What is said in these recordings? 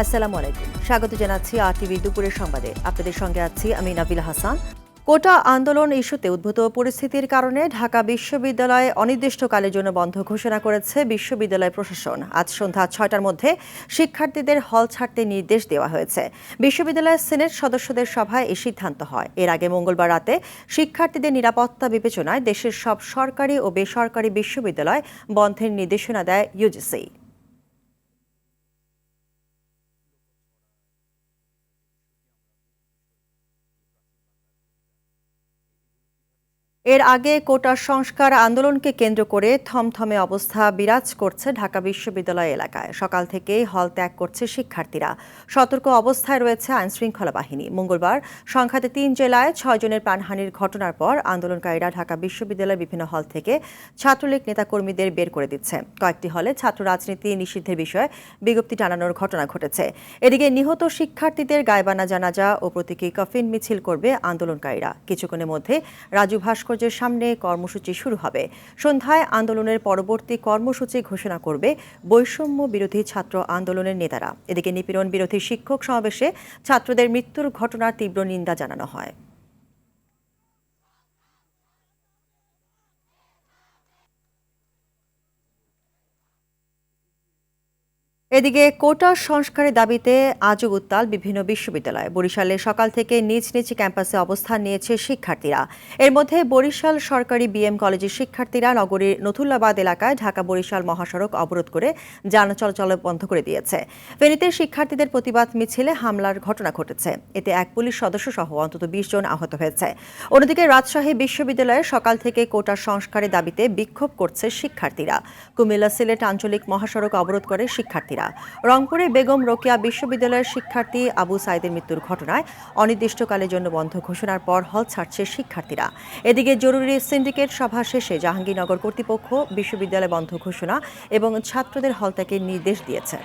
আসসালামু আলাইকুম, স্বাগত জানাচ্ছি আরটিভি দুপুরের সংবাদে। আপনাদের সঙ্গে আছি আমি নাবিলা হাসান। কোটা আন্দোলন ইস্যুতে উদ্ভূত পরিস্থিতির কারণে ঢাকা বিশ্ববিদ্যালয় অনির্দিষ্টকালের জন্য বন্ধ ঘোষণা করেছে বিশ্ববিদ্যালয় প্রশাসন। আজ সন্ধ্যা ৬টার মধ্যে শিক্ষার্থীদের হল ছাড়তে নির্দেশ দেওয়া হয়েছে। বিশ্ববিদ্যালয়ের সিনেট সদস্যদের সভায় এই সিদ্ধান্ত হয়। এর আগে মঙ্গলবার রাতে শিক্ষার্থীদের নিরাপত্তা বিবেচনায় দেশের সব সরকারি ও বেসরকারি বিশ্ববিদ্যালয় বন্ধের নির্দেশনা দেয় ইউজিসি। এর আগে কোটা সংস্কার আন্দোলনকে কেন্দ্র করে থমথমে অবস্থা বিরাজ করছে ঢাকা বিশ্ববিদ্যালয় এলাকায়। সকাল থেকেই হল ত্যাগ করছে শিক্ষার্থীরা। সতর্ক অবস্থায় রয়েছে আইনশৃঙ্খলা বাহিনী। মঙ্গলবার সংখ্যাতে ৩ জেলায় ৬ জনের প্রাণহানির ঘটনার পর আন্দোলনকারীরা ঢাকা বিশ্ববিদ্যালয়ের বিভিন্ন হল থেকে ছাত্রলীগ নেতাকর্মীদের বের করে দিচ্ছে। কয়েকটি হলে ছাত্র রাজনীতি নিষিদ্ধের বিষয়ে বিজ্ঞপ্তি টানানোর ঘটনা ঘটেছে। এদিকে নিহত শিক্ষার্থীদের গায়বানা জানাজা ও প্রতীকী কফিন মিছিল করবে আন্দোলনকারীরা। কিছুক্ষণের মধ্যে রাজু ভাস্কর্যের সামনে কর্মসূচি শুরু হবে। সন্ধ্যায় আন্দোলনের পরবর্তী কর্মসূচি ঘোষণা করবে বৈষম্য বিরোধী ছাত্র আন্দোলনের নেতারা। এদিকে নিপীড়ন বিরোধী শিক্ষক সমাবেশে ছাত্রদের মৃত্যুর ঘটনার তীব্র নিন্দা জানানো হয়। এদিকে কোটা সংস্কারের দাবিতে আজও উত্তাল বিভিন্ন বিশ্ববিদ্যালয়। বরিশালে সকাল থেকে নিজ নিজ ক্যাম্পাসে অবস্থান নিয়েছে শিক্ষার্থীরা। এর মধ্যে বরিশাল সরকারি বিএম কলেজের শিক্ষার্থীরা নগরীর নথুল্লাবাদ এলাকায় ঢাকা বরিশাল মহাসড়ক অবরোধ করে যান চলাচল বন্ধ করে দিয়েছে। ফেনীতে শিক্ষার্থীদের প্রতিবাদ মিছিলে হামলার ঘটনা ঘটেছে। এতে এক পুলিশ সদস্য সহ অন্তত ২০ জন আহত হয়েছে। অন্যদিকে রাজশাহী বিশ্ববিদ্যালয়ে সকাল থেকে কোটা সংস্কারের দাবিতে বিক্ষোভ করছে শিক্ষার্থীরা। কুমিল্লা সিলেট আঞ্চলিক মহাসড়ক অবরোধ করে শিক্ষার্থীরা। রংপুরে বেগম রোকেয়া বিশ্ববিদ্যালয়ের শিক্ষার্থী আবু সাইদের মৃত্যুর ঘটনায় অনির্দিষ্টকালের জন্য বন্ধ ঘোষণার পর হল ছাড়ছে শিক্ষার্থীরা। এদিকে জরুরি সিন্ডিকেট সভা শেষে জাহাঙ্গীরনগর কর্তৃপক্ষ বিশ্ববিদ্যালয় বন্ধ ঘোষণা এবং ছাত্রদের হল ত্যাগের নির্দেশ দিয়েছে।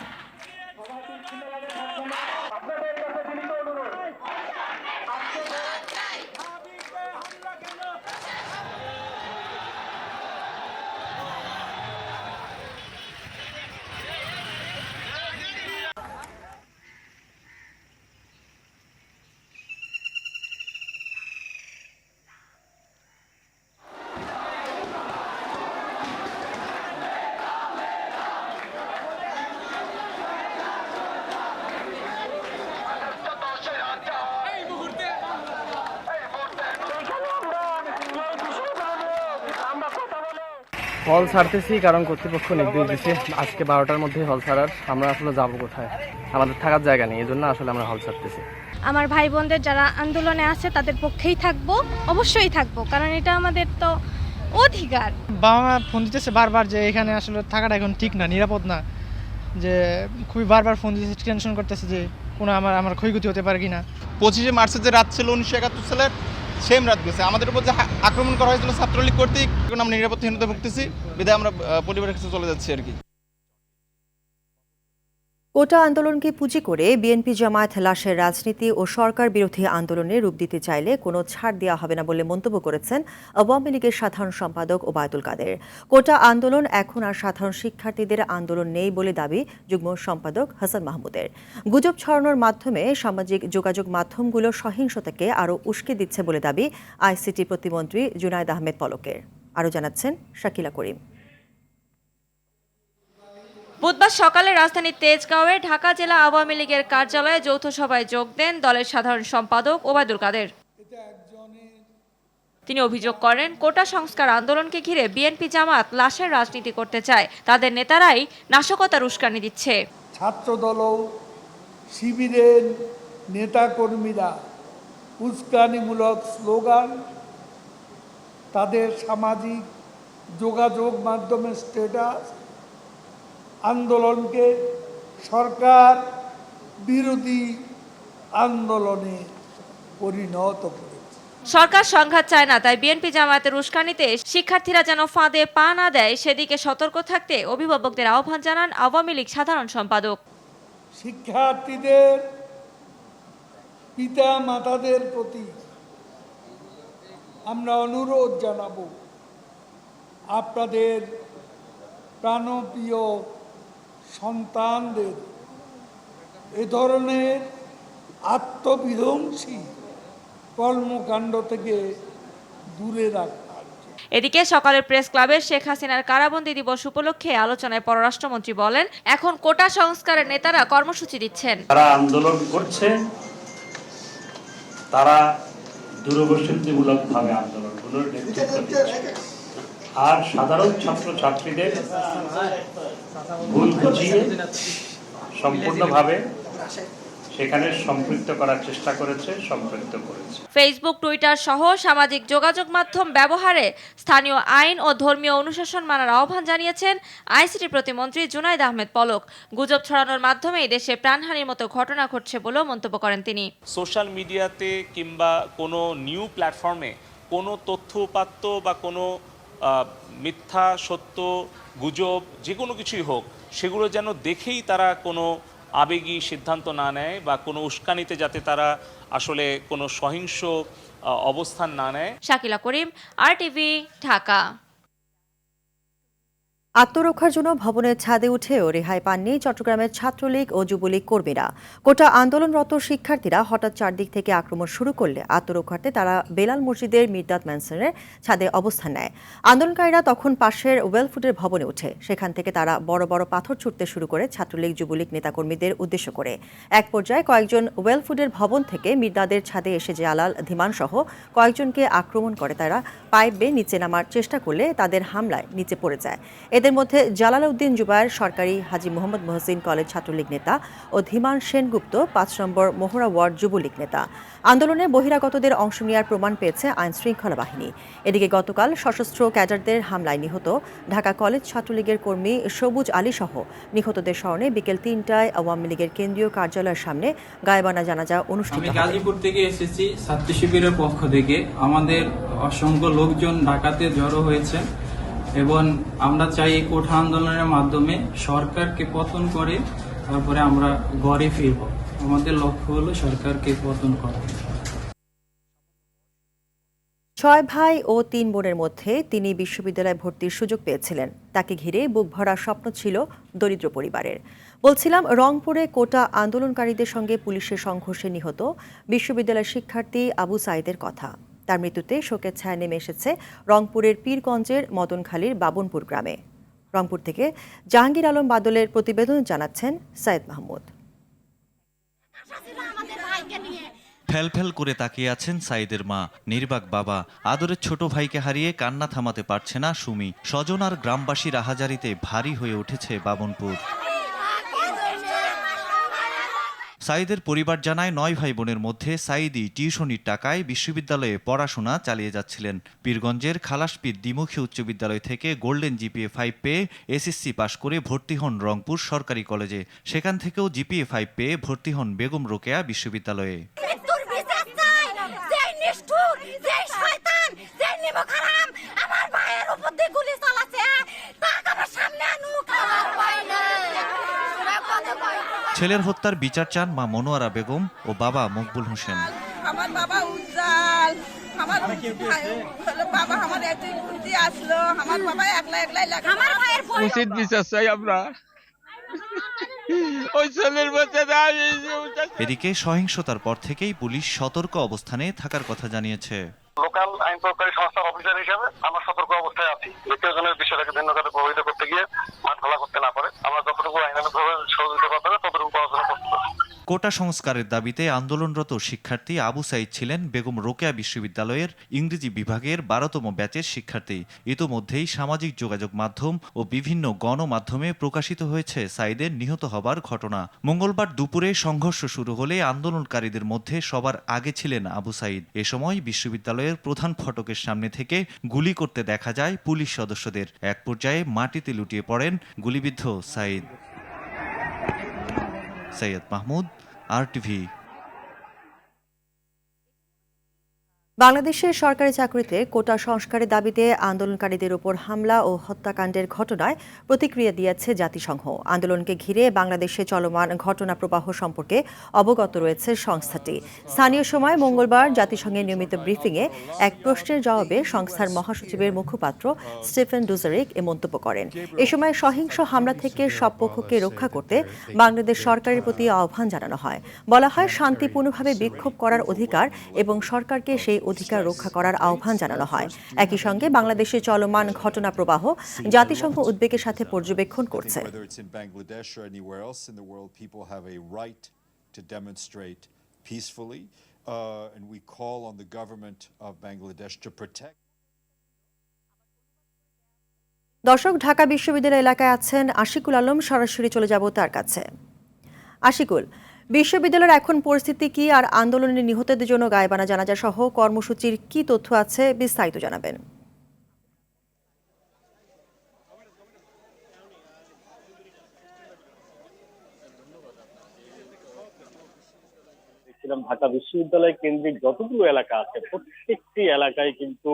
হল ছাড়তেছি কারণ কর্তৃপক্ষ নির্দেশ দিচ্ছে আজকে 12টার মধ্যে হল ছাড়ার। আমরা আসলে যাবো কোথায়, আমাদের থাকার জায়গা নেই, এই জন্য আসলে আমরা হল ছাড়তেছি। আমার ভাই বোনদের যারা আন্দোলনে আছে তাদের পক্ষেই থাকবো, অবশ্যই থাকবো, কারণ এটা আমাদের তো অধিকার। বাবা মা ফোন দিতেছে বারবার যে এখানে আসলে থাকাটা এখন ঠিক না, নিরাপদ না, যে খুবই বারবার ফোন দিতেছে, টেনশন করতেছে যে কোনো আমার ক্ষয়ক্ষতি হতে পারে কিনা। 25শে মার্চের যে রাত ছিল 1971 সালের সেম রাত গেছে। আমাদের উপর যে আক্রমণ করা হয়েছিল ছাত্রলীগ কর্তৃক, এখন আমরা নিরাপত্তাহীনতা ভুগতেছি, বিধায় আমরা পরিবারের কাছে চলে যাচ্ছি আর কি। কোটা আন্দোলনকে পুঁজি করে বিএনপি জামায়াত লাশের রাজনীতি ও সরকার বিরোধী আন্দোলনে রূপ দিতে চাইলে কোনো ছাড় দেওয়া হবে না বলে মন্তব্য করেছেন আওয়ামী লীগের সাধারণ সম্পাদক ওবায়দুল কাদের। কোটা আন্দোলন এখন আর সাধারণ শিক্ষার্থীদের আন্দোলন নেই বলে দাবি যুগ্ম সম্পাদক হাসান মাহমুদের। গুজব ছড়ানোর মাধ্যমে সামাজিক যোগাযোগ মাধ্যমগুলো সহিংসতাকে আরও উস্কে দিচ্ছে বলে দাবি আইসিটি প্রতিমন্ত্রী জুনায়েদ আহমেদ পলকের। আরও জানাচ্ছেন শাকিলা করিম। বুধবার সকালে রাজধানীর তেজগাঁওয়ে ঢাকা জেলা আওয়ামী লীগের কার্যালয়ে যৌথ সভায় যোগ দেন দলের সাধারণ সম্পাদক ওবায়দুল কাদের। তিনি অভিযোগ করেন, কোটা সংস্কার আন্দোলনকে ঘিরে বিএনপি জামাত লাশের রাজনীতি করতে চায়, তাদের নেতারাই নাশকতার উস্কানি দিচ্ছে। ছাত্রদল শিবিরের নেতাকর্মীরা উস্কানিমূলক স্লোগান, তাদের সামাজিক যোগাযোগ মাধ্যমের স্ট্যাটাস আন্দোলনকে সরকার বিরোধী আন্দোলনে পরিণত করেছে। সরকার সংঘাত চায় না, তাই বিএনপি জামায়াতের উস্কানিতে শিক্ষার্থীরা যেন ফাঁদে পা না দেয় সেদিকে সতর্ক থাকতে অভিভাবকদের আহ্বান জানান আওয়ামী লীগ সাধারণ সম্পাদক। শিক্ষার্থীদের পিতা মাতাদের প্রতি আমরা অনুরোধ জানাব, আপনাদের প্রাণপ্রিয় সন্তানদের এ ধরনের আত্মবিধ্বংসী কর্মকাণ্ড থেকে দূরে রাখা। এদিকে সকালের প্রেস ক্লাবে শেখ হাসিনার কারাবন্দী দিবস উপলক্ষে আলোচনায় পররাষ্ট্রমন্ত্রী বলেন, এখন কোটা সংস্কারের নেতারা কর্মসূচি দিচ্ছেন। তারা আন্দোলন করছে, তারা দূরদর্শিতামূলকভাবে আন্দোলনগুলোর নেতৃত্ব দিচ্ছে, আর সাধারণ ছাত্রছাত্রীদের ভুল বুঝিয়ে সম্পূর্ণভাবে সেখানে সম্পৃক্ত করার চেষ্টা করেছে, সম্পৃক্ত করেছে। ফেসবুক, টুইটার সহ সামাজিক যোগাযোগ মাধ্যম ব্যবহারে স্থানীয় আইন ও ধর্মীয় অনুশাসন মানার আহ্বান জানিয়েছেন আইসিটি প্রতিমন্ত্রী জুনাইদ আহমেদ পলক। গুজব ছড়ানোর মাধ্যমে দেশে প্রাণহানির মতো ঘটনা ঘটছে বলেও মন্তব্য করেন তিনি। সোশ্যাল মিডিয়াতে কিংবা কোনো নিউ প্ল্যাটফর্মে কোনো তথ্য উপাত্ত বা কোনো মিথ্যা সত্য গুজব যে কোনো কিছুই হোক, সেগুলো যেন দেখেই তারা কোনো আবেগী সিদ্ধান্ত না নেয় বা কোনো উস্কানিতে যাতে তারা আসলে কোনো সহিংস অবস্থান না নেয়। শাকিলা করিম, RTV, ঢাকা। আত্মরক্ষার জন্য ভবনের ছাদে উঠেও রেহাই পাননি চট্টগ্রামের ছাত্রলীগ ও যুবলীগ কর্মীরা। কোটা আন্দোলনরত শিক্ষার্থীরা হঠাৎ চারদিক থেকে আক্রমণ শুরু করলে আত্মরক্ষার্থে তারা বেলাল মসজিদের মির্দাত ম্যানসনের ছাদে অবস্থান নেয়। আন্দোলনকারীরা তখন পাশের ওয়েলফুডের ভবনে ওঠে। সেখান থেকে তারা বড় বড় পাথর ছুটতে শুরু করে ছাত্রলীগ যুবলীগ নেতাকর্মীদের উদ্দেশ্য করে। এক পর্যায়ে কয়েকজন ওয়েলফুডের ভবন থেকে মির্দাদের ছাদে এসে জালাল ধিমান সহ কয়েকজনকে আক্রমণ করে। তারা পাইপ বেয়ে নিচে নামার চেষ্টা করলে তাদের হামলায় নিচে পড়ে যায়। এদের মধ্যে জালালউদ্দিন জুবায়ের সরকারি হাজী মোহাম্মদ মহসিন কলেজ ছাত্রলীগ নেতা ও ধীমান সেনগুপ্ত ৫ নম্বর মোহরা ওয়ার্ড যুবলীগ নেতা। আন্দোলনে বহিরাগতদের অংশ নেওয়ার প্রমাণ পেয়েছে আইন শৃঙ্খলা বাহিনী। এদিকে গতকাল সশস্ত্র ক্যাডারদের হামলায় নিহত ঢাকা কলেজ ছাত্রলীগের কর্মী সবুজ আলী সহ নিহতদের স্মরণে বিকেল ৩টায় আওয়ামী লীগের কেন্দ্রীয় কার্যালয়ের সামনে গায়েবানা জানাজা অনুষ্ঠিত হয়। গাজীপুর থেকে এসেছি ছাত্র শিবিরের পক্ষ থেকে। আমাদের অসংখ্য লোকজন ঢাকাতে জড়ো হয়েছে এবং আমরা চাই এই কোঠা আন্দোলনের মাধ্যমে সরকারকে পতন করে তারপরে আমরা ঘরে ফিরব। আমাদের লক্ষ্য হলো সরকারকে পতন করা। ৬ ভাই ও ৩ বোনের মধ্যে তিনি বিশ্ববিদ্যালয়ে ভর্তির সুযোগ পেয়েছিলেন। তাকে ঘিরে বুক ভরা স্বপ্ন ছিল দরিদ্র পরিবারের। বলছিলাম রংপুরে কোটা আন্দোলনকারীদের সঙ্গে পুলিশের সংঘর্ষে নিহত বিশ্ববিদ্যালয়ের শিক্ষার্থী আবু সাইদের কথা। তার মৃত্যুতে শোকের ছায়া নেমে এসেছে রংপুরের পীরগঞ্জের মদনখালীর বাবনপুর গ্রামে। রংপুর থেকে জাহাঙ্গীর আলম বাদলের প্রতিবেদন জানাচ্ছেন সাইদ মাহমুদ। ফেল করে তাকিয়ে আছেন সাইদের মা, নির্বাক বাবা। আদরের ছোট ভাইকে হারিয়ে কান্না থামাতে পারছে না সুমি। স্বজন আর গ্রামবাসীর আহাজারিতে ভারী হয়ে উঠেছে বাবনপুর। সাইদের পরিবার জানায় 9 ভাই বোনের মধ্যে সাইদি টিউশনির টাকায় বিশ্ববিদ্যালয়ে পড়াশোনা চালিয়ে যাচ্ছিলেন। পীরগঞ্জের খালাসপীর দ্বিমুখী উচ্চ বিদ্যালয় থেকে গোল্ডেন জিপিএ 5 পেয়ে এসএসসি পাশ করে ভর্তি হন রংপুর সরকারি কলেজে। সেখান থেকেও জিপিএ 5 পেয়ে ভর্তি হন বেগম রোকেয়া বিশ্ববিদ্যালয়ে। ছেলের হত্যার বিচার চান মা মনোয়ারা বেগম ও বাবা মকবুল হোসেন। আমার বাবা উজ্জ্বল, আমার বাবা আমার এতই বুদ্ধি আসলো, আমার বাবা একলাই আমার ভাইয়ের উচিত বিচার চাই আমরা। এদিকে সহিংসতার পর থেকেই পুলিশ সতর্ক অবস্থানে থাকার কথা জানিয়েছে। লোকাল আইন প্রয়োগকারী সংস্থার অফিসার হিসেবে আমরা সতর্ক অবস্থায় আছি। দ্বিতীয় জনের বিষয়টাকে ভিন্ন খাতে প্রভাবিত করতে গিয়ে মাঠ খোলা করতে না পারে আমরা যতটুকু আইনানুগভাবে সহযোগিতা করতে হবে ততটুকু পড়াশোনা করতে হবে। কোটা সংস্কারের দাবিতে আন্দোলনরত শিক্ষার্থী আবু সাইদ ছিলেন বেগম রোকেয়া বিশ্ববিদ্যালয়ের ইংরেজি বিভাগের 12তম ব্যাচের শিক্ষার্থী। ইতোমধ্যেই সামাজিক যোগাযোগ মাধ্যম ও বিভিন্ন গণমাধ্যমে প্রকাশিত হয়েছে সাইদের নিহত হবার ঘটনা। মঙ্গলবার দুপুরে সংঘর্ষ শুরু হলে আন্দোলনকারীদের মধ্যে সবার আগে ছিলেন আবু সাইদ। এ সময় বিশ্ববিদ্যালয়ের প্রধান ফটকের সামনে থেকে গুলি করতে দেখা যায় পুলিশ সদস্যদের। এক পর্যায়ে মাটিতে লুটিয়ে পড়েন গুলিবিদ্ধ সাইদ। সৈয়দ মাহমুদ, RTV। বাংলাদেশের সরকারি চাকরিতে কোটা সংস্কারের দাবিতে আন্দোলনকারীদের উপর হামলা ও হত্যাকাণ্ডের ঘটনায় প্রতিক্রিয়া দিয়েছে জাতিসংঘ। আন্দোলনকে ঘিরে বাংলাদেশে চলমান ঘটনা প্রবাহ সম্পর্কে অবগত রয়েছে সংস্থাটি। স্থানীয় সময় মঙ্গলবার জাতিসংঘের নিয়মিত ব্রিফিংয়ে এক প্রশ্নের জবাবে সংস্থার মহাসচিবের মুখপাত্র স্টিফেন ডুজারিক এ মন্তব্য করেন। এ সময় সহিংস হামলা থেকে সব পক্ষকে রক্ষা করতে বাংলাদেশ সরকারের প্রতি আহ্বান জানানো হয়। বলা হয়, শান্তিপূর্ণভাবে বিক্ষোভ করার অধিকার এবং সরকারকে সেই অধিকার রক্ষা করার আহ্বান জানানো হয়। একই সঙ্গে বাংলাদেশে চলমান ঘটনা প্রবাহ জাতিসংঘ উদ্বেগের সাথে পর্যবেক্ষণ করছে। দর্শক, ঢাকা বিশ্ববিদ্যালয় এলাকায় আছেন আশিকুল আলম, সরাসরি চলে যাব তার কাছে। আশিকুল, বিশ্ববিদ্যালয়ের এখন পরিস্থিতি কি, আর আন্দোলনে নিহতদের জন্য গায়েবানা জানাজা সহ কর্মসূচির কি তথ্য আছে, বিস্তারিত জানাবেন। ঢাকা বিশ্ববিদ্যালয় কেন্দ্রিক যতগুলো এলাকা আছে প্রত্যেকটি এলাকায় কিন্তু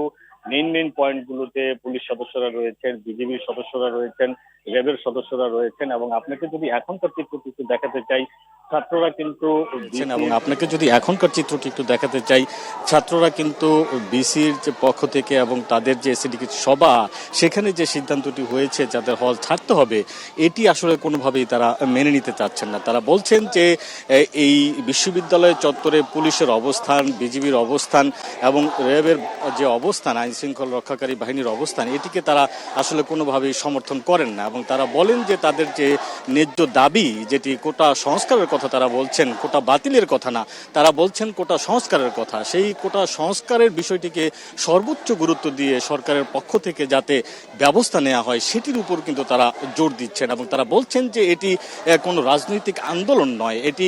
মেইন পয়েন্টগুলোতে পুলিশ সদস্যরা রয়েছেন, বিজিবির সদস্যরা রয়েছেন, র্যাবের সদস্যরা রয়েছেন। এবং আপনাকে যদি এখনকার চিত্রটি একটু দেখাতে চাই, ছাত্ররা কিন্তু বিসির যে পক্ষ থেকে এবং তাদের যে সিন্ডিকেট সভা, সেখানে যে সিদ্ধান্তটি হয়েছে যাদের হল ছাড়তে হবে, এটি আসলে কোনোভাবেই তারা মেনে নিতে চাচ্ছেন না। তারা বলছেন যে এই বিশ্ববিদ্যালয় চত্বরে পুলিশের অবস্থান, বিজিবির অবস্থান এবং র্যাবের যে অবস্থান, আইন শৃঙ্খলা রক্ষাকারী বাহিনীর অবস্থান, এটিকে তারা আসলে কোনোভাবেই সমর্থন করেন না। এবং তারা বলেন যে তাদের যে ন্যায্য দাবি, যেটি কোটা সংস্কারের কথা তারা বলছেন, কোটা বাতিলের কথা না, তারা বলছেন কোটা সংস্কারের কথা। সেই কোটা সংস্কারের বিষয়টিকে সর্বোচ্চ গুরুত্ব দিয়ে সরকারের পক্ষ থেকে যাতে ব্যবস্থা নেওয়া হয়, সেটির উপর কিন্তু তারা জোর দিচ্ছেন। এবং তারা বলছেন যে এটি কোনো রাজনৈতিক আন্দোলন নয়, এটি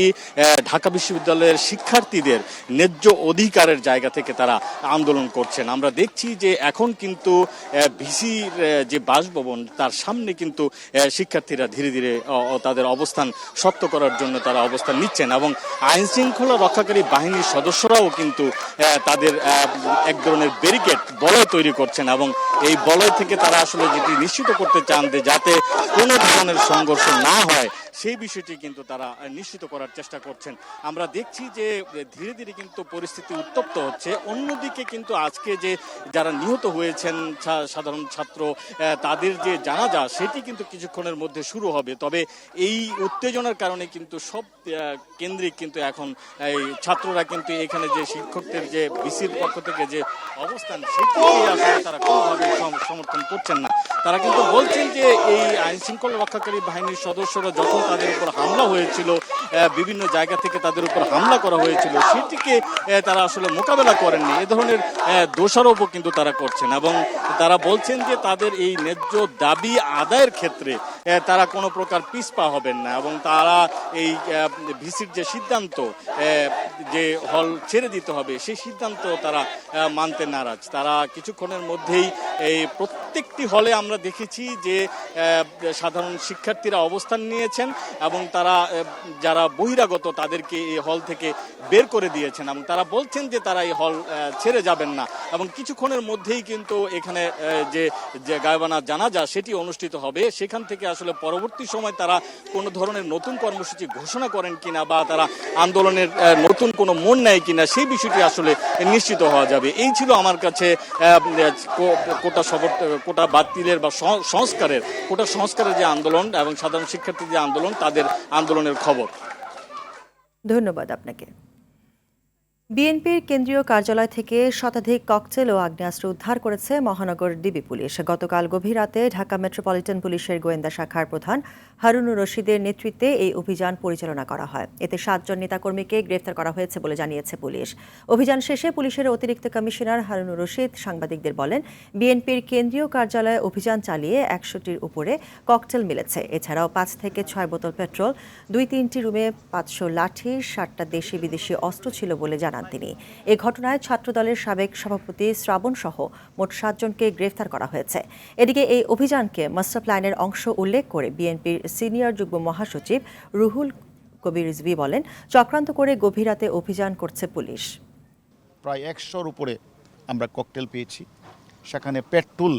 ঢাকা বিশ্ববিদ্যালয়ের শিক্ষার্থীদের ন্যায্য অধিকারের জায়গা থেকে তারা আন্দোলন করছেন। আমরা দেখছি যে এখন কিন্তু ভিসির যে বাসভবন, তার সামনে কিন্তু শিক্ষার্থীরা ধীরে ধীরে তাদের অবস্থান শক্ত করার জন্য তারা অবস্থান নিচ্ছেন। এবং আইন শৃঙ্খলা রক্ষাকারী বাহিনীর সদস্যরাও কিন্তু তাদের এক ধরনের ব্যারিকেড বলয় তৈরি করছেন। এবং এই বলয় থেকে তারা আসলে যেটি নিশ্চিত করতে চান যে যাতে কোনো ধরনের সংঘর্ষ না হয়, সেই বিষয়টি কিন্তু তারা নিশ্চিত করার চেষ্টা করছেন। আমরা দেখছি যে ধীরে ধীরে কিন্তু পরিস্থিতি উত্তপ্ত হচ্ছে। অন্যদিকে কিন্তু আজকে যে যারা নিহত হয়েছেন সাধারণ ছাত্র, তাদের যে জানাজা, সেটি কিন্তু কিছুক্ষণের মধ্যে শুরু হবে। তবে এই উত্তেজনার কারণে কিন্তু সব কেন্দ্রিক কিন্তু এখন এই ছাত্ররা কিন্তু এখানে যে শিক্ষকদের যে বিসির পক্ষ থেকে যে অবস্থান, সেটি আসলে তারা কোনোভাবে সমর্থন করছেন না। তারা কিন্তু বলছেন যে এই আইন শৃঙ্খলা রক্ষাকারী বাহিনীর সদস্যরা যখন তাদের উপর হামলা হয়েছিল, বিভিন্ন জায়গা থেকে তাদের উপর হামলা করা হয়েছিল, সেটিকে তারা আসলে মোকাবেলা করেননি, এ ধরনের দোষারোপও কিন্তু তারা করছেন। এবং তারা বলছেন যে তাদের এই ন্যায্য দাবি আদায়ের ক্ষেত্রে তারা কোনো প্রকার পিছপা হবেন না। এবং তারা এই ভিসির যে সিদ্ধান্ত, যে হল ছেড়ে দিতে হবে, সেই সিদ্ধান্ত তারা মানতে নারাজ। তারা কিছুক্ষণের মধ্যেই এই প্রত্যেকটি হলে আমরা দেখেছি যে সাধারণ শিক্ষার্থীরা অবস্থান নিয়েছেন এবং তারা যারা বহিরাগত তাদেরকে এই হল থেকে বের করে দিয়েছেন। এবং তারা বলছেন যে তারা এই হল ছেড়ে যাবেন না। এবং কিছুক্ষণের মধ্যেই কিন্তু এখানে যে গায়বানা জানাজা, সেটি অনুষ্ঠিত হবে। সেখান থেকে আসলে পরবর্তী সময় তারা কোনো ধরনের নতুন কর্মসূচি ঘোষণা করেন কিনা বা তারা আন্দোলনের নতুন কোনো মন নেয় কিনা, সেই বিষয়টি আসলে নিশ্চিত হওয়া যাবে। এই ছিল আমার কাছে কোটা বাতিলের বা কোটা সংস্কারের যে আন্দোলন এবং সাধারণ শিক্ষার্থীর যে আন্দোলন, তাদের আন্দোলনের খবর। ধন্যবাদ আপনাকে। বিএনপির কেন্দ্রীয় কার্যালয় থেকে শতাধিক ককটেল ও আগ্নেয়াস্ত্র উদ্ধার করেছে মহানগর ডিবি পুলিশ। গতকাল গভীর রাতে ঢাকা মেট্রোপলিটন পুলিশের গোয়েন্দা শাখার প্রধান হারুনুর রশিদের নেতৃত্বে এই অভিযান পরিচালনা করা হয়। এতে 7 জন নেতাকর্মীকে গ্রেফতার করা হয়েছে বলে জানিয়েছে পুলিশ। অভিযান শেষে পুলিশের অতিরিক্ত কমিশনার হারুনুর রশিদ সাংবাদিকদের বলেন, বিএনপির কেন্দ্রীয় কার্যালয়ে অভিযান চালিয়ে 100টির উপরে ককটেল মিলেছে। এছাড়াও 5 থেকে 6 বোতল পেট্রোল, 2-3টি রুমে 500 লাঠি, 7টা দেশি বিদেশি অস্ত্র ছিল বলে জানান তিনি। এ ঘটনায় ছাত্রদলের সাবেক সভাপতি শ্রাবণ সহ মোট 7 জনকে গ্রেফতার করা হয়েছে। এদিকে এই অভিযানকে মাস্টার প্ল্যানের অংশ উল্লেখ করে বিএনপির সিনিয়র যুগ্ম মহাসচিব রুহুল কবির রিজভী বলেন, চক্রান্ত করে গভীর রাতে অভিযান করছে পুলিশ। প্রায় 100-র উপরে আমরা ককটেল পেয়েছি, সেখানে পেট্রোল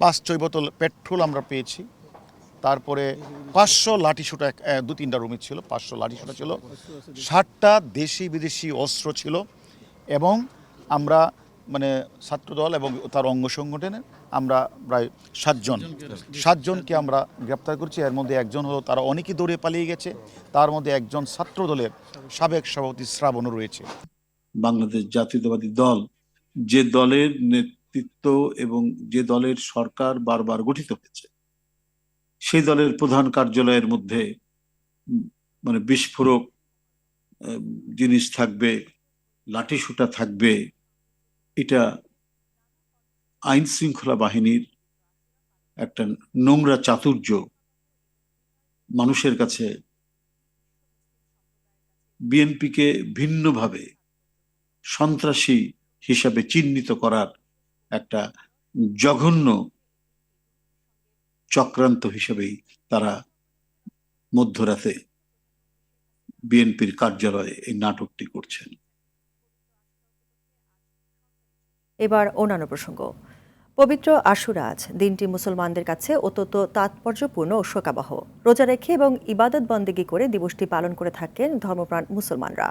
5-6 বোতল পেট্রোল আমরা পেয়েছি। তারপরে 500 লাঠিসোঁটা 2-3টা রুমে ছিল, 500 লাঠিসোঁটা ছিল, 60টা দেশি বিদেশি অস্ত্র ছিল। এবং আমরা মানে ছাত্রদল এবং তার অঙ্গ সংগঠনের আমরা প্রায় 7জনকে আমরা গ্রেপ্তার করছি। এর মধ্যে একজন হলো, তারা অনেকেই দৌড়ে পালিয়ে গেছে, তার মধ্যে একজন ছাত্রদলের সাবেক সভাপতি শ্রাবণও রয়েছে। বাংলাদেশ জাতীয়তাবাদী দল যে দলের নেতৃত্ব এবং যে দলের সরকার বারবার গঠিত হয়েছে, সেই দলের প্রধান কার্যালয়ের মধ্যে মানে বিস্ফোরক জিনিস থাকবে, লাঠিসোঁটা থাকবে, এটা আইন শৃঙ্খলা বাহিনীর একটা নোংরা চাতুর্য। মানুষের কাছে বিএনপিকে ভিন্নভাবে সন্ত্রাসী হিসাবে চিহ্নিত করার একটা জঘন্য চক্রান্ত হিসেবেই তারা মধ্যরাতে বিএনপির কার্যালয়ে এই নাটকটি করছেন। এবার অন্যান্য প্রসঙ্গ। পবিত্র আশুরা আজ, দিনটি মুসলমানদের কাছে অত্যন্ত তাৎপর্যপূর্ণ ও শোকাবহ। রোজা রেখে এবং ইবাদত বন্দেগী করে দিবসটি পালন করে থাকেন ধর্মপ্রাণ মুসলমানরা।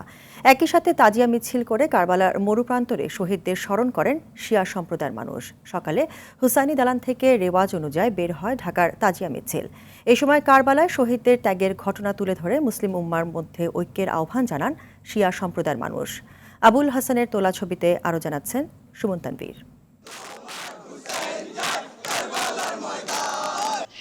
একই সাথে তাজিয়া মিছিল করে কারবালার মরুপ্রান্তরে শহীদদের স্মরণ করেন শিয়া সম্প্রদায়ের মানুষ। সকালে হুসাইনি দালান থেকে রেওয়াজ অনুযায়ী বের হয় ঢাকার তাজিয়া মিছিল। এই সময় কারবালায় শহীদদের ত্যাগের ঘটনা তুলে ধরে মুসলিম উম্মার মধ্যে ঐক্যের আহ্বান জানান শিয়া সম্প্রদায়ের মানুষ। আবুল হাসানের তোলা ছবিতে আরও জানাচ্ছেন সুমন তানভীর।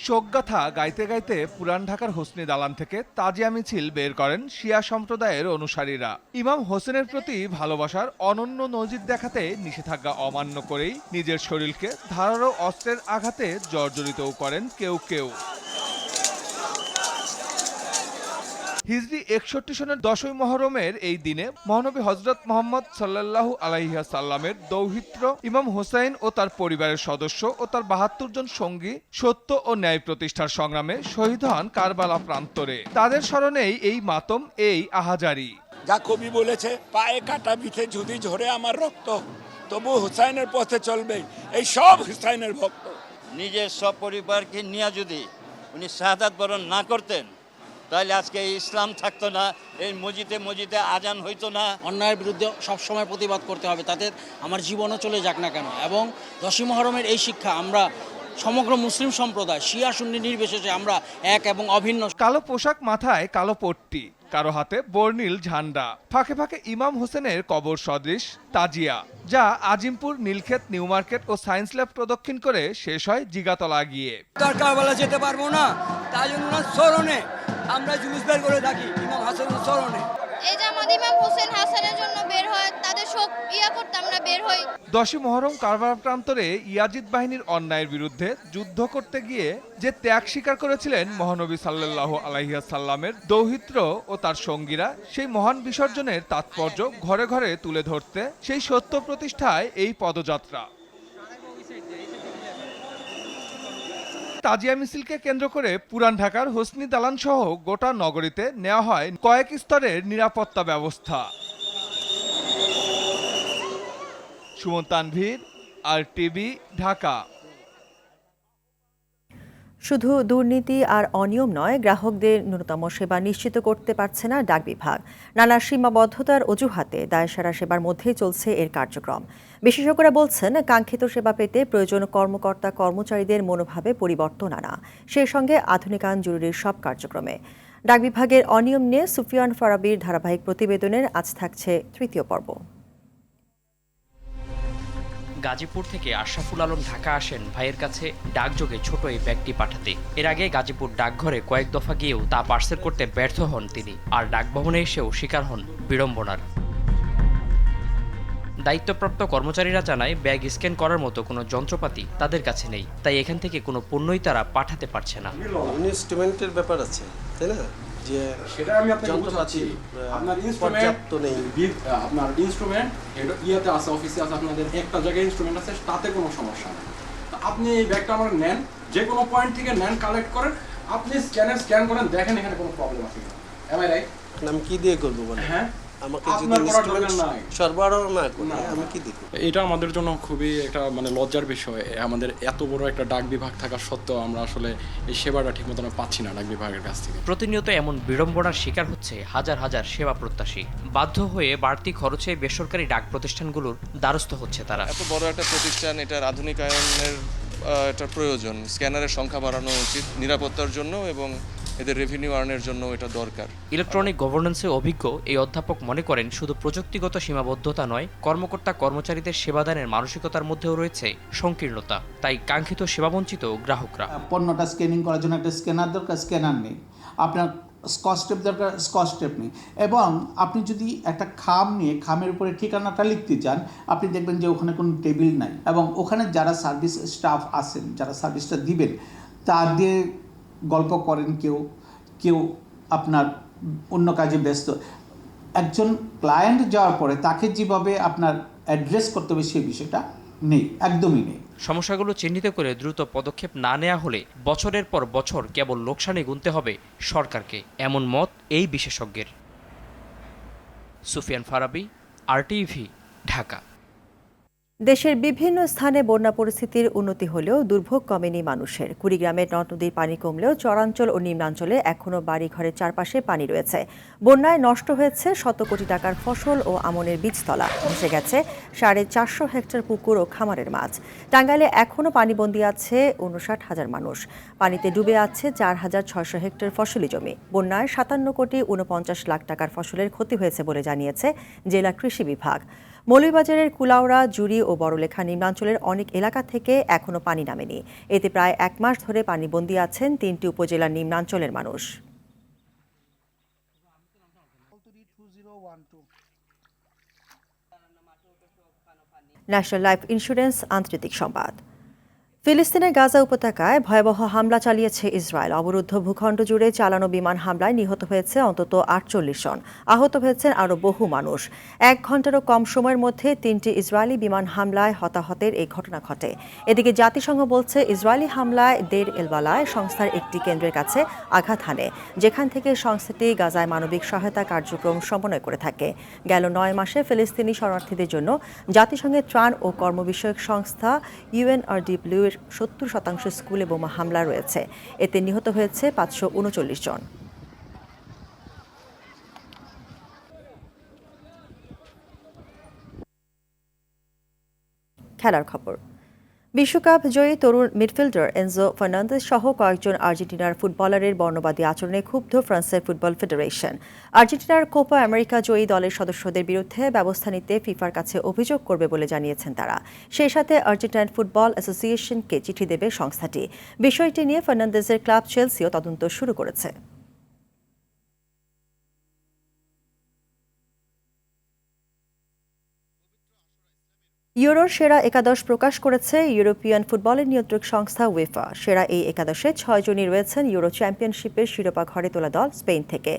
শোকগাথা গাইতে গাইতে পুরান ঢাকার হোসনি দালান থেকে তাজিয়া মিছিল বের করেন শিয়া সম্প্রদায়ের অনুসারীরা। ইমাম হোসেনের প্রতি ভালোবাসার অনন্য নজির দেখাতে নিষেধাজ্ঞা অমান্য করেই নিজের শরীরকে ধারালো অস্ত্রের আঘাতে জর্জরিতও করেন কেউ কেউ। হিজরি 61 সনের 10ই মহরমের এই দিনে মহানবী হযরত মুহাম্মদ সাল্লাল্লাহু আলাইহি ওয়াসাল্লামের দৌহিত্র ইমাম হোসেন ও তার পরিবারের সদস্য ও তার 72 জন সঙ্গী সত্য ও ন্যায় প্রতিষ্ঠার সংগ্রামে শহীদ হন কারবালা প্রান্তরে। তাদের স্মরণেই এই মাতম, এই আহাজারি। যা কবি বলেছে, পায়ে কাটা বিথে যদি ঝরে আমার রক্ত, তবু হুসাইনের পথে চলবে এই সব হুসাইনের ভক্ত। নিজের সব পরিবারকে নিয়ে যদি উনি শাহাদাত বরণ না করতেন, তাহলে আজকে ইসলাম থাকতো না, এই মসজিদে আজান হইতো না। অন্যায়ের বিরুদ্ধে সবসময় প্রতিবাদ করতে হবে, তাতে আমার জীবনও চলে যাক না কেন। এবং 10ই মুহররমের এই শিক্ষা আমরা সমগ্র মুসলিম সম্প্রদায় শিয়া সুন্নি নির্বিশেষে আমরা এক এবং অভিন্ন। কালো পোশাক, মাথায় কালো পট্টি, কারো হাতে বর্ণিল ঝান্ডা, ফাঁকে ফাঁকে ইমাম হোসেনের কবর সদৃশ তাজিয়া, যা আজিমপুর, নীলক্ষেত, নিউ মার্কেট ও সায়েন্স ল্যাব প্রদক্ষিণ করে শেষ হয় জিগাতলা গিয়ে। কারবালা যেতে পারবো না, তাই জন্য স্মরণে আমরা জুলুস বের করে থাকি ইমাম হাসানের স্মরণে। এই যে আমাদের ইমাম হোসেন হাসানের জন্য বের হয়, তাদের শোক করতে আমরা বের হই। 10ই মুহররম কারবালা প্রান্তরে ইয়াজিদ বাহিনীর অন্যায়ের বিরুদ্ধে যুদ্ধ করতে গিয়ে যে ত্যাগ স্বীকার করেছিলেন মহানবী সাল্লাল্লাহু আলাইহি ওয়াসাল্লামের দৌহিত্র ও তার সঙ্গীরা, সেই মহান বিসর্জনের তাৎপর্য ঘরে ঘরে তুলে ধরতে সেই সত্য প্রতিষ্ঠায় এই পদযাত্রা। তাজিয়া মিছিলকে কেন্দ্র করে পুরান ঢাকার হোসনি দালান সহ গোটা নগরীতে নেওয়া হয় কয়েক স্তরের নিরাপত্তা ব্যবস্থা। সুমন তানভীর, RTV, ঢাকা। শুধু দুর্নীতি আর অনিয়ম নয়, গ্রাহকদের ন্যূনতম সেবা নিশ্চিত করতে পারছে না ডাক বিভাগ। নানা সীমাবদ্ধতার অজুহাতে দায়সারা সেবার মধ্যেই চলছে এর কার্যক্রম। বিশেষজ্ঞরা বলছেন, কাঙ্ক্ষিত সেবা পেতে প্রয়োজন কর্মকর্তা কর্মচারীদের মনোভাবে পরিবর্তন আনা, সেই সঙ্গে আধুনিকায়ন জরুরির সব কার্যক্রমে। ডাক বিভাগের অনিয়ম নিয়ে সুফিয়ান ফারাবির ধারাবাহিক প্রতিবেদনের আজ থাকছে তৃতীয় পর্ব। গাজীপুর থেকে আশরাফুল আলম ঢাকা আসেন ভাইয়ের কাছে ডাকযোগে ছোট এই ব্যাগটি পাঠাতে। এর আগে গাজীপুর ডাকঘরে কয়েক দফা গিয়েও তা পার্সেল করতে ব্যর্থ হন তিনি, আর ডাকভবনে এসেও শিকার হন বিড়ম্বনার। দায়িত্বপ্রাপ্ত কর্মচারীরা জানায়, ব্যাগ স্ক্যান করার মতো কোনো যন্ত্রপাতি তাদের কাছে নেই, তাই এখান থেকে কোনো পণ্যই তারা পাঠাতে পারছে না। ইনস্ট্রুমেন্টের ব্যাপার আছে, তাই না, যে সেটা আমি আপনাকে বুঝাচ্ছি। আপনার পর্যাপ্ত নেই। আপনার ইনস্ট্রুমেন্ট ইয়েতে আছে, অফিসে আছে, আপনাদের একটা জায়গায় ইনস্ট্রুমেন্ট আছে, তাতে কোনো সমস্যা নেই। আপনি এই ব্যাগটা আমার নেন, যে কোনো পয়েন্ট থেকে নেন, কালেক্ট করেন, আপনি স্ক্যান করেন, দেখেন এখানে কোনো প্রবলেম আছে কিনা। Am I right? আমি কি দিয়ে করবো বলেন? হ্যাঁ, আমাকে যদি ইনস্ট্রুমেন্ট সরবরাহ না করে আমি কি দিব? এটা আমাদের জন্য খুবই একটা মানে লজ্জার বিষয়। আমাদের এত বড় একটা ডাক বিভাগ থাকা সত্ত্বেও আমরা আসলে এই সেবাটা ঠিক মতো পাচ্ছি না ডাক বিভাগের কাছ থেকে। প্রতিনিয়ত এমন বিড়ম্বনার শিকার হচ্ছে হাজার হাজার সেবা প্রত্যাশী। বাধ্য হয়ে বাড়তি খরচে বেসরকারি ডাক প্রতিষ্ঠানগুলোর দ্বারস্থ হচ্ছে তারা। এত বড় একটা প্রতিষ্ঠান, এটার আধুনিকায়নের এটা প্রয়োজন। স্ক্যানারের সংখ্যা বাড়ানো উচিত নিরাপত্তার জন্য এবং এদের রেভিনিউ আর্নের জন্য এটা দরকার। ইলেকট্রনিক গভর্নেন্সে অভিজ্ঞ এই অধ্যাপক মনে করেন শুধু প্রযুক্তিগত সীমাবদ্ধতা নয়, কর্মকর্তা কর্মচারীদের সেবাদানের মানসিকতার মধ্যেও রয়েছে সংকীর্ণতা। তাই কাঙ্ক্ষিত সেবাবঞ্চিত গ্রাহকরা। পণ্যটা স্ক্যানিং করার জন্য একটা স্ক্যানার দরকার, স্ক্যানার নেই। আপনার স্কচ টেপ দরকার, স্কচ টেপ নেই। এবং আপনি যদি একটা খাম নিয়ে খামের উপরে ঠিকানাটা লিখতে চান, আপনি দেখবেন যে ওখানে কোনো টেবিল নাই। এবং ওখানে যারা সার্ভিস স্টাফ আছেন, যারা সার্ভিসটা দিবেন, তার দিয়ে গল্প করেন, কেউ আপনার অন্য কাজে ব্যস্ত। একজন ক্লায়েন্ট যাওয়ার পরে তাকে যেভাবে আপনার অ্যাড্রেস করতে হবে সেই বিষয়টা নেই, একদমই নেই। সমস্যাগুলো চিহ্নিত করে দ্রুত পদক্ষেপ না নেওয়া হলে বছরের পর বছর কেবল লোকসানে গুনতে হবে সরকারকে, এমন মত এই বিশেষজ্ঞের। সুফিয়ান ফারাবি, RTV, ঢাকা। দেশের বিভিন্ন স্থানে বন্যা পরিস্থিতির উন্নতি হলেও দুর্ভোগ কমেনি মানুষের। কুড়িগ্রামের নদ নদীর পানি কমলেও চরাঞ্চল ও নিম্নাঞ্চলে এখনও বাড়িঘরের চারপাশে পানি রয়েছে। বন্যায় নষ্ট হয়েছে শত কোটি টাকার ফসল ও আমনের বীজতলা, ভেসে গেছে 450 হেক্টর পুকুর ও খামারের মাছ। টাঙ্গাইলে এখনও পানিবন্দী আছে 59,000 মানুষ। পানিতে ডুবে আছে 4,600 হেক্টর ফসলি জমি। বন্যায় 57,49,00,000 টাকার ফসলের ক্ষতি হয়েছে বলে জানিয়েছে জেলা কৃষি বিভাগ। মৌলভীবাজারের কুলাউড়া, জুড়ি ও বড়লেখা নিম্নাঞ্চলের অনেক এলাকা থেকে এখনও পানি নামেনি। এতে প্রায় 1 মাস ধরে পানিবন্দী আছেন 3টি উপজেলার নিম্নাঞ্চলের মানুষ। ন্যাশনাল লাইফ ইন্স্যুরেন্স আন্তর্জাতিক সংবাদ। ফিলিস্তিনের গাজা উপত্যকায় ভয়াবহ হামলা চালিয়েছে ইসরায়েল। অবরুদ্ধ ভূখণ্ড জুড়ে চালানো বিমান হামলায় নিহত হয়েছে অন্তত 48 জন, আহত হয়েছেন আরও বহু মানুষ। 1 ঘন্টারও কম সময়ের মধ্যে 3টি ইসরায়েলি বিমান হামলায় হতাহতের এই ঘটনা ঘটে। এদিকে জাতিসংঘ বলছে ইসরায়েলি হামলায় দের এলবালায় সংস্থার একটি কেন্দ্রের কাছে আঘাত হানে, যেখান থেকে সংস্থাটি গাজায় মানবিক সহায়তা কার্যক্রম সমন্বয় করে থাকে। গেল 9 মাসে ফিলিস্তিনি শরণার্থীদের জন্য জাতিসংঘের ত্রাণ ও কর্মবিষয়ক সংস্থা UNRW 70% স্কুলে বোমা হামলা রয়েছে। এতে নিহত হয়েছে 539 জন। খেলার খবর। বিশ্বকাপ জয়ী তরুণ মিডফিল্ডার এনজো ফার্নান্দেজ সহ কয়েকজন আর্জেন্টিনার ফুটবলারের বর্ণবাদী আচরণে ক্ষুব্ধ ফ্রান্সের ফুটবল ফেডারেশন। আর্জেন্টিনার কোপা আমেরিকা জয়ী দলের সদস্যদের বিরুদ্ধে ব্যবস্থা নিতে ফিফার কাছে অভিযোগ করবে বলে জানিয়েছেন তারা। সেই সাথে আর্জেন্টাইন ফুটবল অ্যাসোসিয়েশনকে চিঠি দেবে সংস্থাটি। বিষয়টি নিয়ে ফার্নান্দেজের ক্লাব চেলসিও তদন্ত শুরু করেছে। ইউরোর সেরা একাদশ প্রকাশ করেছে ইউরোপিয়ান ফুটবলের নিয়ন্ত্রক সংস্থা উয়েফা। সেরা এই একাদশে 6 জনই রয়েছেন ইউরো চ্যাম্পিয়নশিপের শিরোপা ঘরে তোলা দল স্পেন থেকে।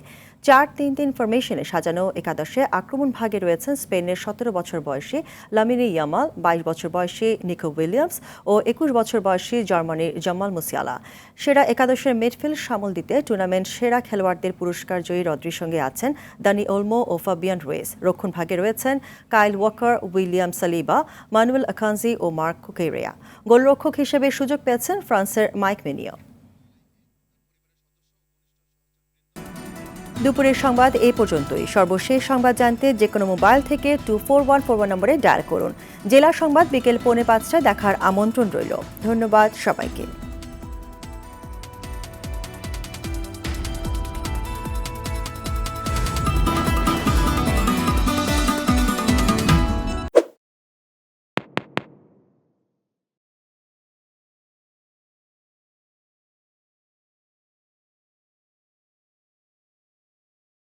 4-3-3 ফরমেশনে সাজানো একাদশে আক্রমণ ভাগে রয়েছেন স্পেনের 17 বছর বয়সী লামিনে ইয়ামাল, 22 বছর বয়সী নিকো উইলিয়ামস ও 21 বছর বয়সী জার্মানির জামাল মুসিয়ালা। সেরা একাদশের মিডফিল্ড সামল দিতে টুর্নামেন্ট সেরা খেলোয়াড়দের পুরস্কার জয়ী রদ্রির সঙ্গে আছেন দানি ওলমো ও ফাবিয়ান রুয়েস। রক্ষণ ভাগে রয়েছেন Kyle Walker, William Saliba, Manuel Akanji ও মার্ক কুকেরিয়া। গোলরক্ষক হিসেবে সুযোগ পেয়েছেন ফ্রান্সের মাইক মেনিও। দুপুরের সংবাদ এই পর্যন্তই। সর্বশেষ সংবাদ জানতে যেকোনো মোবাইল থেকে 24141 নম্বরে ডায়াল করুন। জেলা সংবাদ বিকেল 4:45টায় দেখার আমন্ত্রণ রইল। ধন্যবাদ সবাইকে।